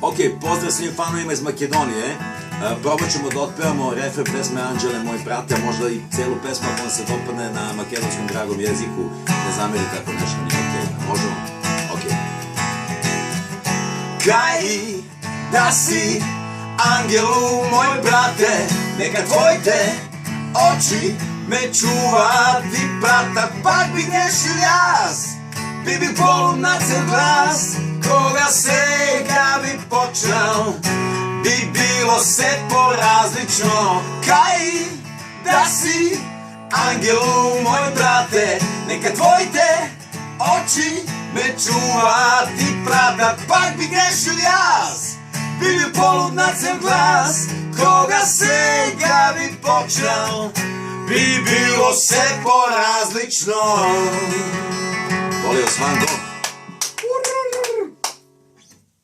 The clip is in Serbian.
Ok, pozdrav svim fanovima iz Makedonije. Probat ćemo da otpevamo refren pesme Anđele moj brate, a možda i celu pesmu ako vam se dopadne na makedonskom dragom jeziku. Ne zamerite ako nešto nije ok. Možemo? Ok. Kaj da si Angelu moj brate, neka tvoje te oči me čuvati prata, pak bi grešio jaz, bi polud na cel glas, koga sega bi počeo, bi bilo sve porazlično. Kaj da si Angelu moj brate, neka tvoje te oči me čuvati prata, pak bi grešio jaz, bi polud na cel glas, koga sega bi počeo, bi bilo sve porazlično. Volio sam vam